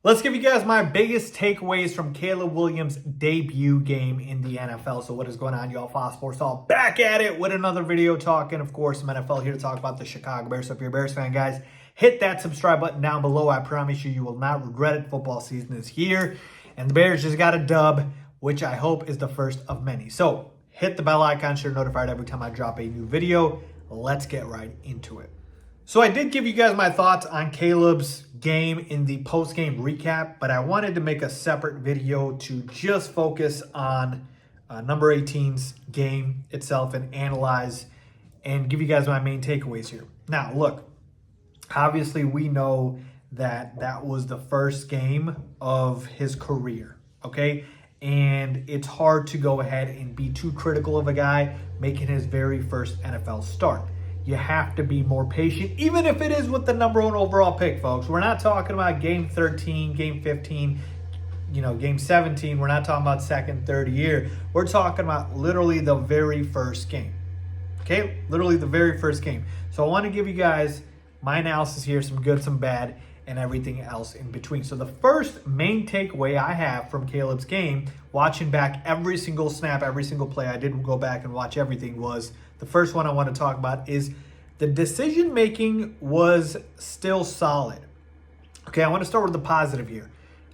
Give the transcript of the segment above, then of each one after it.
Let's give you guys my biggest takeaways from Caleb Williams' debut game in the NFL. So what is going on, y'all? Faiz Sports all back at it with another video talking, of course, some NFL here to talk about the Chicago Bears. So if you're a Bears fan, guys, hit that subscribe button down below. I promise you, you will not regret it. Football season is here, and the Bears just got a dub, which I hope is the first of many. So hit the bell icon so you're notified every time I drop a new video. Let's get right into it. So I did give you guys my thoughts on Caleb's game in the post-game recap, but I wanted to make a separate video to just focus on number 18's game itself and analyze and give you guys my main takeaways here. Now, look, obviously we know that that was the first game of his career, okay? And it's hard to go ahead and be too critical of a guy making his very first NFL start. You have to be more patient, even if it is with the number 1 overall pick, folks. We're not talking about game 13, game 15, game 17. We're not talking about second, third year. We're talking about literally the very first game, okay? Literally the very first game. So I want to give you guys my analysis here, some good, some bad, and everything else in between. So the first main takeaway I have from Caleb's game, watching back every single snap, every single play, I didn't go back and watch everything, was the first one I want to talk about is the decision-making was still solid. Okay, I want to start with the positive here.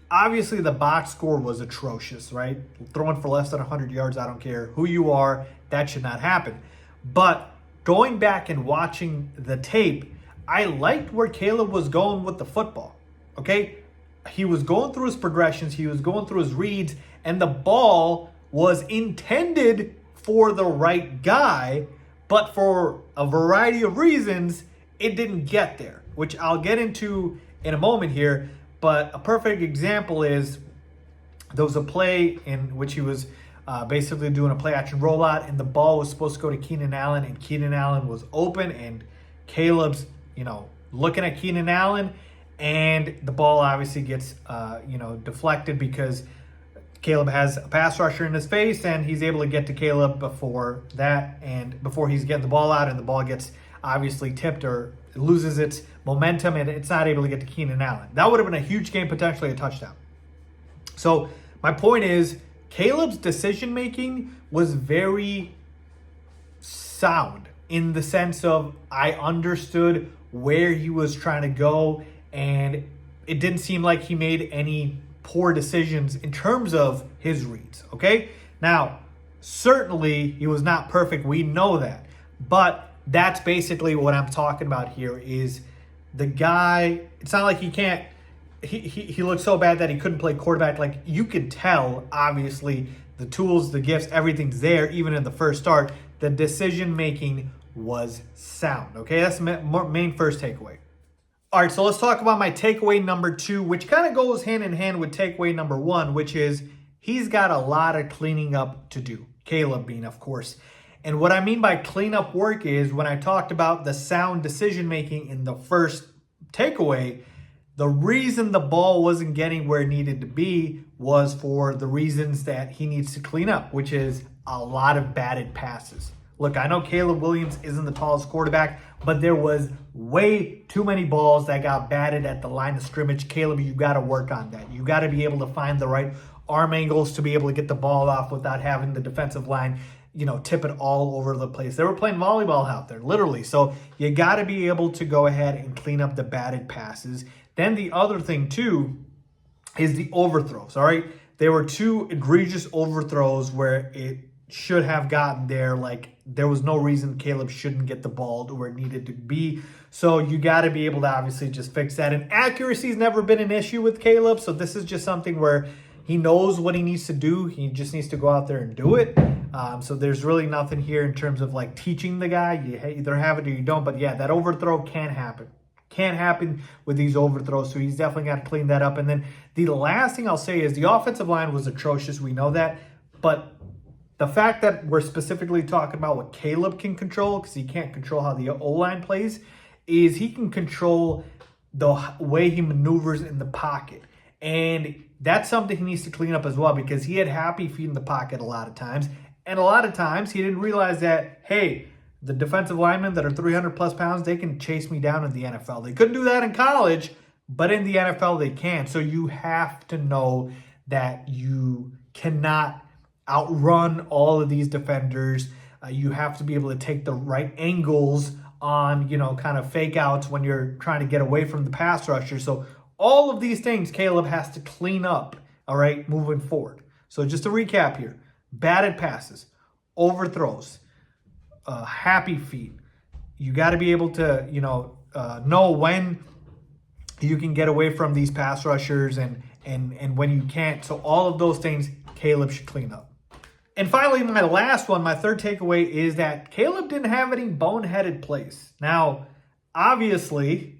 Obviously, the box score was atrocious, right? Throwing for less than 100 yards, I don't care who you are, that should not happen. But going back and watching the tape, I liked where Caleb was going with the football, okay? He was going through his progressions, he was going through his reads, and the ball was intended for the right guy, but for a variety of reasons, it didn't get there, which I'll get into in a moment here. But a perfect example is there was a play in which he was basically doing a play action rollout, and the ball was supposed to go to Keenan Allen, and Keenan Allen was open, and Caleb's looking at Keenan Allen, and the ball obviously gets deflected because Caleb has a pass rusher in his face, and he's able to get to Caleb before that, and before he's getting the ball out, and the ball gets obviously tipped or loses its momentum, and it's not able to get to Keenan Allen. That would have been a huge game, potentially a touchdown. So my point is, Caleb's decision-making was very sound in the sense of I understood where he was trying to go, and it didn't seem like he made any poor decisions in terms of his reads, okay? Now, certainly he was not perfect. We know that. But that's basically what I'm talking about here is the guy, it's not like he looked so bad that he couldn't play quarterback. Like, you could tell, obviously, the tools, the gifts, everything's there, even in the first start. The decision-making was sound, okay? That's the main first takeaway. All right, so let's talk about my takeaway number 2, which kind of goes hand in hand with takeaway number 1, which is he's got a lot of cleaning up to do. Caleb being, of course. And what I mean by cleanup work is when I talked about the sound decision-making in the first takeaway, the reason the ball wasn't getting where it needed to be was for the reasons that he needs to clean up, which is a lot of batted passes. Look, I know Caleb Williams isn't the tallest quarterback, but there was way too many balls that got batted at the line of scrimmage. Caleb, you got to work on that. You got to be able to find the right arm angles to be able to get the ball off without having the defensive line, tip it all over the place. They were playing volleyball out there, literally. So you got to be able to go ahead and clean up the batted passes. Then the other thing, too, is the overthrows, all right? There were 2 egregious overthrows where it should have gotten there. Like, there was no reason Caleb shouldn't get the ball to where it needed to be. So you got to be able to obviously just fix that. And accuracy's never been an issue with Caleb. So this is just something where he knows what he needs to do. He just needs to go out there and do it. So there's really nothing here in terms of like teaching the guy. You either have it or you don't. But yeah, that overthrow can happen. Can't happen with these overthrows. So he's definitely got to clean that up. And then the last thing I'll say is the offensive line was atrocious. We know that. But the fact that we're specifically talking about what Caleb can control, because he can't control how the O-line plays, is he can control the way he maneuvers in the pocket. And that's something he needs to clean up as well, because he had happy feet in the pocket a lot of times. And a lot of times he didn't realize that, hey, the defensive linemen that are 300 plus pounds, they can chase me down in the NFL. They couldn't do that in college, but in the NFL, they can. So you have to know that you cannot outrun all of these defenders. You have to be able to take the right angles on, kind of fake outs when you're trying to get away from the pass rusher. So all of these things Caleb has to clean up, all right, moving forward. So just to recap here, batted passes, overthrows, happy feet. You got to be able to, know when you can get away from these pass rushers and when you can't. So all of those things Caleb should clean up. And finally, my last one, my third takeaway is that Caleb didn't have any boneheaded plays. Now, obviously,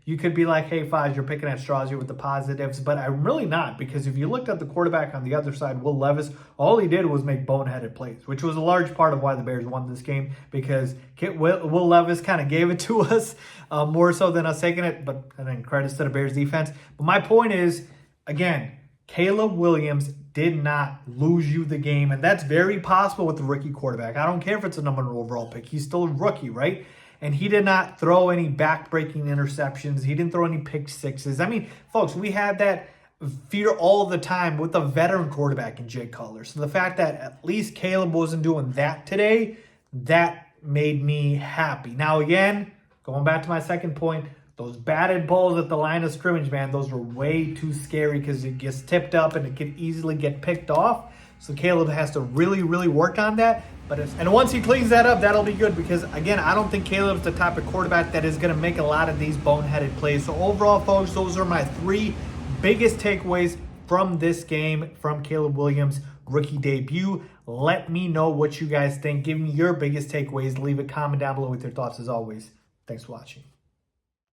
you could be like, hey, Faiz, you're picking at straws here with the positives, but I'm really not, because if you looked at the quarterback on the other side, Will Levis, all he did was make boneheaded plays, which was a large part of why the Bears won this game, because Will Levis kind of gave it to us more so than us taking it, but and then credits to the Bears defense. But my point is, again, Caleb Williams did not lose you the game, and that's very possible with the rookie quarterback. I don't care if it's a number 1 overall pick. He's still a rookie, right? And he did not throw any back-breaking interceptions. He didn't throw any pick sixes. I mean, folks, we had that fear all the time with a veteran quarterback in Jay Cutler. So the fact that at least Caleb wasn't doing that today, that made me happy. Now, again, going back to my second point, those batted balls at the line of scrimmage, man, those were way too scary because it gets tipped up and it can easily get picked off. So Caleb has to really, really work on that. And once he cleans that up, that'll be good because, again, I don't think Caleb's the type of quarterback that is going to make a lot of these boneheaded plays. So overall, folks, those are my 3 biggest takeaways from this game from Caleb Williams' rookie debut. Let me know what you guys think. Give me your biggest takeaways. Leave a comment down below with your thoughts as always. Thanks for watching.